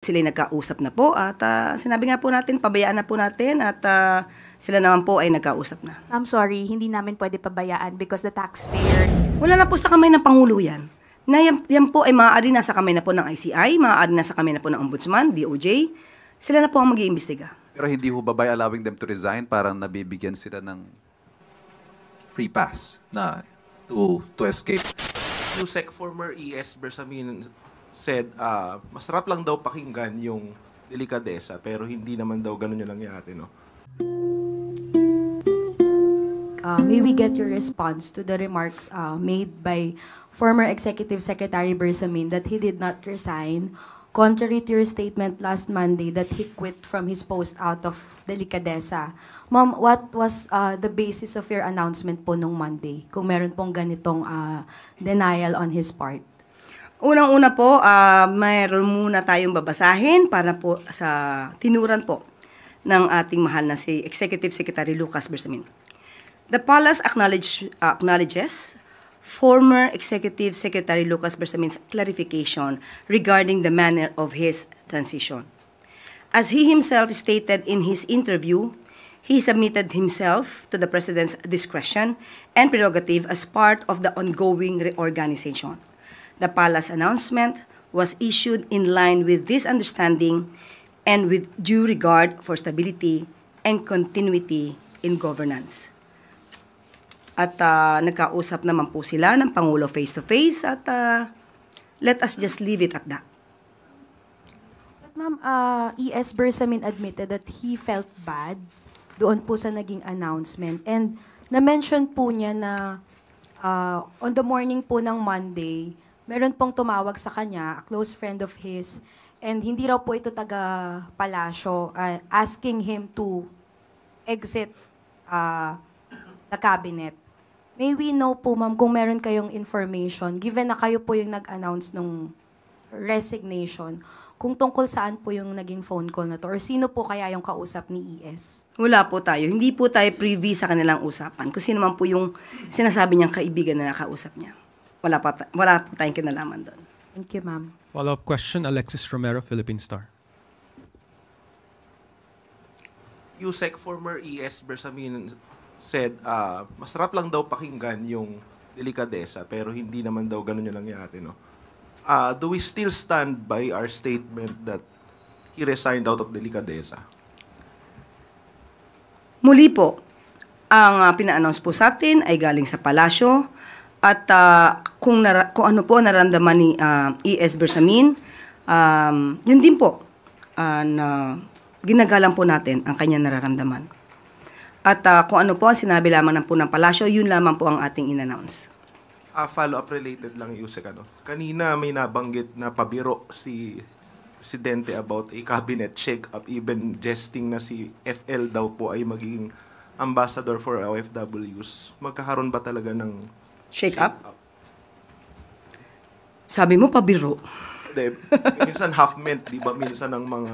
sila'y nagkausap na po at sinabi nga po natin, pabayaan na po natin at sila naman po ay nagkausap na. I'm sorry, hindi namin pwede pabayaan because the taxpayer... Wala na po sa kamay ng Pangulo yan. Na yan po ay maaari na sa kamay na po ng ICI, maaari na sa kamay na po ng Ombudsman, DOJ. Sila na po ang mag-iimbestiga. Pero hindi ho ba by allowing them to resign, parang nabibigyan sila ng free pass na to escape? Yusek, former ES Bersamin said, masarap lang daw pakinggan yung delikadesa, pero hindi naman daw ganun yung nangyari, no? May we get your response to the remarks made by former Executive Secretary Bersamin that he did not resign, contrary to your statement last Monday that he quit from his post out of delikadesa. Ma'am, what was the basis of your announcement po nung Monday, kung meron pong ganitong denial on his part? Unang-una po, mayroon muna tayong babasahin para po sa tinuran po ng ating mahal na si Executive Secretary Lucas Bersamin. The Palace acknowledges former Executive Secretary Lucas Bersamin's clarification regarding the manner of his transition. As he himself stated in his interview, he submitted himself to the President's discretion and prerogative as part of the ongoing reorganization. The Palace announcement was issued in line with this understanding and with due regard for stability and continuity in governance. At nagkausap naman po sila ng Pangulo face-to-face at let us just leave it at that. But ma'am, ES Bersamin admitted that he felt bad doon po sa naging announcement and na-mention po niya na on the morning po ng Monday, meron pong tumawag sa kanya, a close friend of his, and hindi raw po ito taga-palasyo, asking him to exit the cabinet. May we know po, ma'am, kung meron kayong information, given na kayo po yung nag-announce nung resignation, kung tungkol saan po yung naging phone call na to, or sino po kaya yung kausap ni ES? Wala po tayo. Hindi po tayo privy sa kanilang usapan. Kung sino man po yung sinasabi niyang kaibigan na nakausap niya. Wala po tayong kinalaman doon. Thank you, ma'am. Follow-up question, Alexis Romero, Philippine Star. Yusek, former ES Bersamin said, masarap lang daw pakinggan yung delikadesa, pero hindi naman daw ganun yung nangyari, no? Do we still stand by our statement that he resigned out of delikadesa? Muli po, ang pina-announce po sa atin ay galing sa palasyo at kung ano po naramdaman ni ES Bersamin, yun din po na ginagalang po natin ang kanyang nararamdaman. At kung ano po ang sinabi lamang po ng palasyo, yun lamang po ang ating in-announce. Follow-up related lang, Yusek. Kanina may nabanggit na pabiro si Presidente about a cabinet shake-up, even jesting na si FL daw po ay magiging ambassador for OFWs. Magkakaroon ba talaga ng shake-up? Sabi mo, pabiro. Minsan half-meant, di ba? Minsan ang mga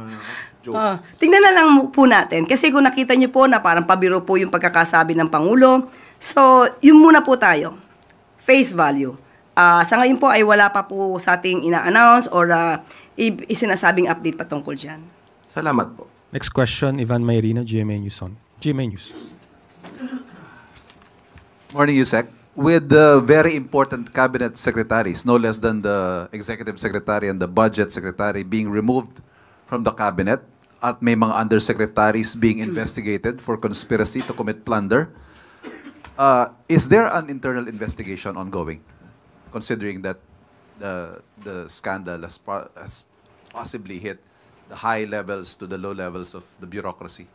jokes. Tingnan na lang po natin. Kasi kung nakita niyo po na parang pabiro po yung pagkakasabi ng Pangulo, so yun muna po tayo. Face value. Sa ngayon po ay wala pa po sa ating ina-announce or isinasabing update patungkol dyan. Salamat po. Next question, Ivan Mayrina, GMA News. GMA News. Morning, Yusek. With the very important cabinet secretaries, no less than the executive secretary and the budget secretary being removed from the cabinet at may mga undersecretaries being investigated for conspiracy to commit plunder, is there an internal investigation ongoing, considering that the scandal has possibly hit the high levels to the low levels of the bureaucracy?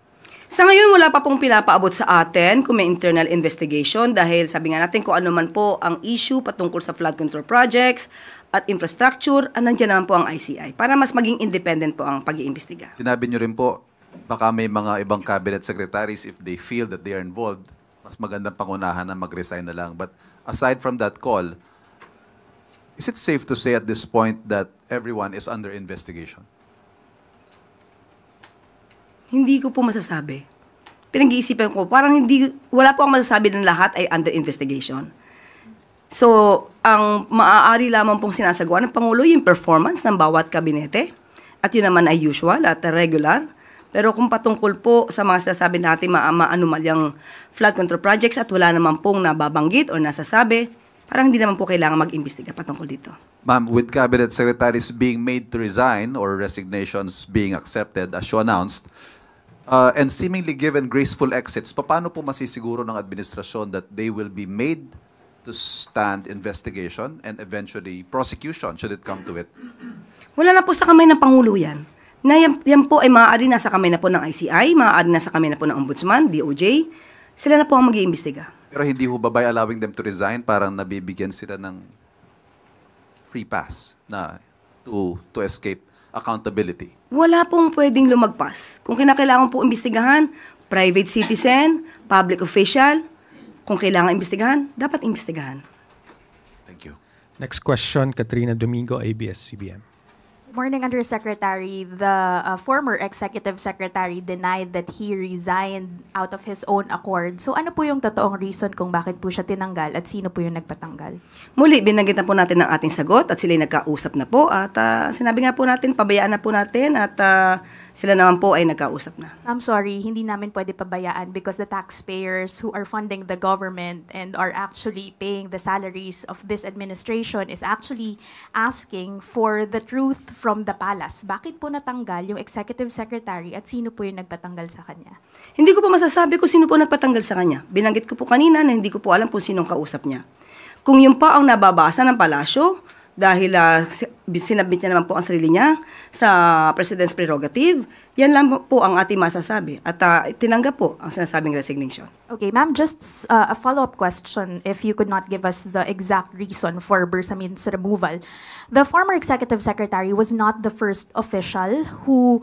Sa ngayon, wala pa pong pinapaabot sa atin kung may internal investigation dahil sabi nga natin kung ano man po ang issue patungkol sa flood control projects at infrastructure, nandiyan naman po ang ICI para mas maging independent po ang pag-iimbestiga. Sinabi niyo rin po, baka may mga ibang cabinet secretaries, if they feel that they are involved, mas magandang pangunahan na mag-resign na lang. But aside from that call, is it safe to say at this point that everyone is under investigation? Hindi ko po masasabi. Pinag-iisipan ko, parang wala po akong masasabi ng lahat ay under investigation. So, ang maaari lamang pong sinasagawa ng Pangulo yung performance ng bawat kabinete At yun naman ay usual at regular. Pero kung patungkol po sa mga sinasabi natin maanumalyang flood control projects at wala naman pong nababanggit o nasasabi, parang hindi naman po kailangan mag-imbestiga patungkol dito. Ma'am, with cabinet secretaries being made to resign or resignations being accepted as you announced, and seemingly given graceful exits, paano po masisiguro ng administrasyon that they will be made to stand investigation and eventually prosecution should it come to it? Wala na po sa kamay ng Pangulo yan. Na yan po ay maaari na sa kamay na po ng ICI, maaari na sa kamay na po ng Ombudsman, DOJ. Sila na po ang mag-iimbestiga. Pero hindi ho ba by allowing them to resign, parang nabibigyan sila ng free pass na to escape accountability? Wala pong pwedeng lumagpas. Kung kinakailangan po imbestigahan, private citizen, public official, kung kailangan imbestigahan, dapat imbestigahan. Thank you. Next question, Katrina Domingo, ABS-CBN. Morning, Undersecretary. The former Executive Secretary denied that he resigned out of his own accord. So ano po yung totoong reason kung bakit po siya tinanggal at sino po yung nagpatanggal? Muli, binanggit na po natin ang ating sagot at sila'y nagkausap na po. At sinabi nga po natin, pabayaan na po natin at sila naman po ay nagkausap na. I'm sorry, hindi namin pwede pabayaan because the taxpayers who are funding the government and are actually paying the salaries of this administration is actually asking for the truth from the palace. Bakit po natanggal yung executive secretary at sino po yung nagpatanggal sa kanya? Hindi ko po masasabi kung sino po nagpatanggal sa kanya. Binanggit ko po kanina na hindi ko po alam kung sinong kausap niya. Kung yun pa ang nababasa ng palasyo, dahil sinabit niya naman po ang sarili niya sa President's prerogative, yan lang po ang ating masasabi. At tinanggap po ang sinasabing resignation. Okay, ma'am, just a follow-up question if you could not give us the exact reason for Bersamin's removal. The former executive secretary was not the first official who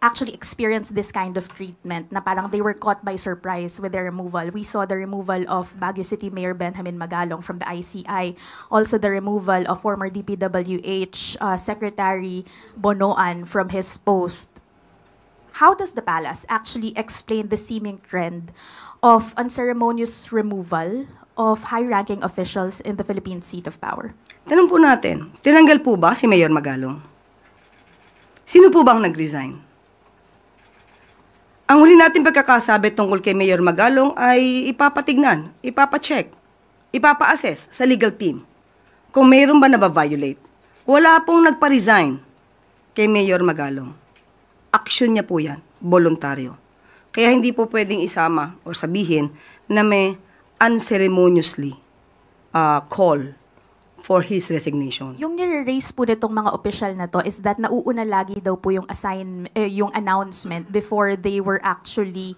actually experienced this kind of treatment na parang they were caught by surprise with their removal. We saw the removal of Baguio City Mayor Benjamin Magalong from the ICI, also the removal of former DPWH Secretary Bonoan from his post. How does the palace actually explain the seeming trend of unceremonious removal of high-ranking officials in the Philippine seat of power? Tanong po natin, tinanggal po ba si Mayor Magalong? Sino po ba ang nag-resign? Ang huli natin pagkakasabi tungkol kay Mayor Magalong ay ipapatignan, ipapacheck, ipapa-assess sa legal team kung mayroon ba na-violate. Wala pong nagpa-resign kay Mayor Magalong. Aksyon niya po yan, voluntaryo. Kaya hindi po pwedeng isama o sabihin na may unceremoniously call for his resignation. Yung nire-raise po nitong mga official na to is that nauuna lagi daw po yung yung announcement before they were actually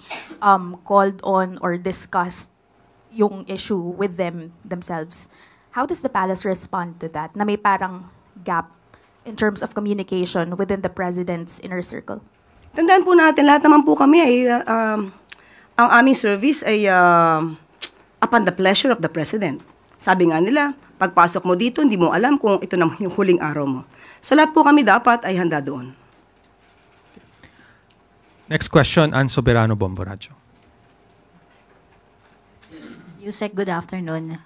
called on or discussed yung issue with themselves. How does the palace respond to that? Na may parang gap in terms of communication within the president's inner circle? Tandaan po natin, lahat naman po kami ay ang aming service ay upon the pleasure of the president. Sabi nga nila, pagpasok mo dito, hindi mo alam kung ito na yung huling araw mo. So lahat po kami dapat ay handa doon. Next question, Ann Soberano, Bomboradio. Yusek, good afternoon.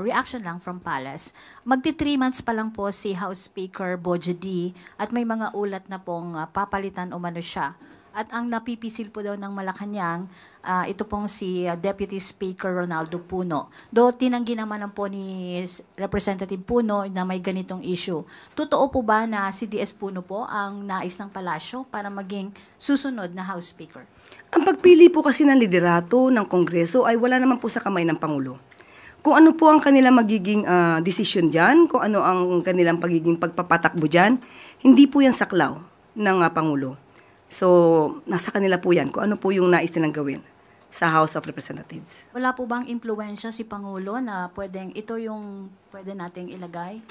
Reaction lang from Palace. Magti 3 months pa lang po si House Speaker Bojo D at may mga ulat na pong papalitan umano siya. At ang napipisil po daw ng Malacanang, ito pong si Deputy Speaker Ronaldo Puno. Do tinanggi naman po ni Representative Puno na may ganitong issue. Totoo po ba na si DS Puno po ang nais ng palasyo para maging susunod na House Speaker? Ang pagpili po kasi ng liderato ng Kongreso ay wala naman po sa kamay ng Pangulo. Kung ano po ang kanilang magiging desisyon dyan, kung ano ang kanilang pagiging pagpapatakbo dyan, hindi po yan saklaw ng Pangulo. So, nasa kanila po yan, kung ano po yung nais nilang gawin sa House of Representatives. Wala po bang impluensya si Pangulo na pwedeng ito yung pwede nating ilagay?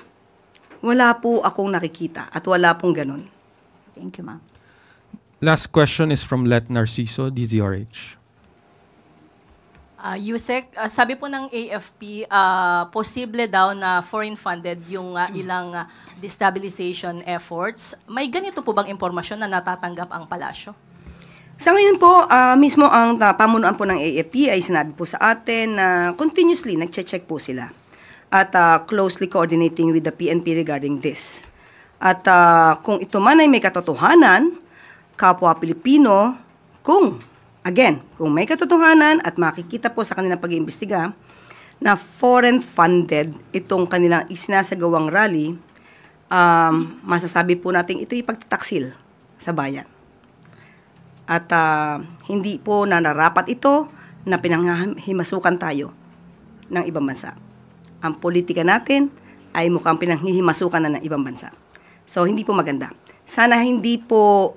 Wala po akong nakikita at wala pong ganun. Thank you, ma'am. Last question is from Let Narciso, DZRH. Yusek, sabi po ng AFP, posible daw na foreign-funded yung ilang destabilization efforts. May ganito po bang impormasyon na natatanggap ang palasyo? Sa ngayon po, mismo ang pamunuan po ng AFP ay sinabi po sa atin na continuously nagche-check po sila at closely coordinating with the PNP regarding this. At kung ito man ay may katotohanan, kapwa Pilipino, kung may katotohanan at makikita po sa kanilang pag-iimbestiga na foreign funded itong kanilang isinasagawang rally, masasabi po natin ito'y pagtataksil sa bayan. At hindi po nararapat ito na pinanghimasukan tayo ng ibang bansa. Ang politika natin ay mukhang pinanghihimasukan na ng ibang bansa. So, hindi po maganda. Sana hindi po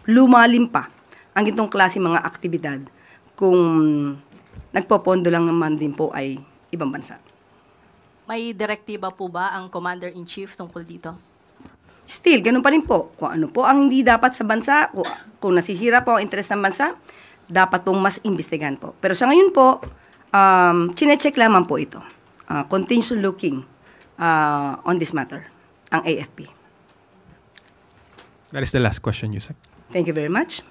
lumalim pa ang itong klase mga aktibidad kung nagpopondo lang naman din po ay ibang bansa. May direktiba po ba ang Commander-in-Chief tungkol dito? Still, ganun pa rin po. Kung ano po ang hindi dapat sa bansa, kung nasisira po ang interes ng bansa, dapat pong mas imbestigahan po. Pero sa ngayon po, chinecheck lamang po ito. Continuous looking on this matter, ang AFP. That is the last question, Yusek. Thank you very much.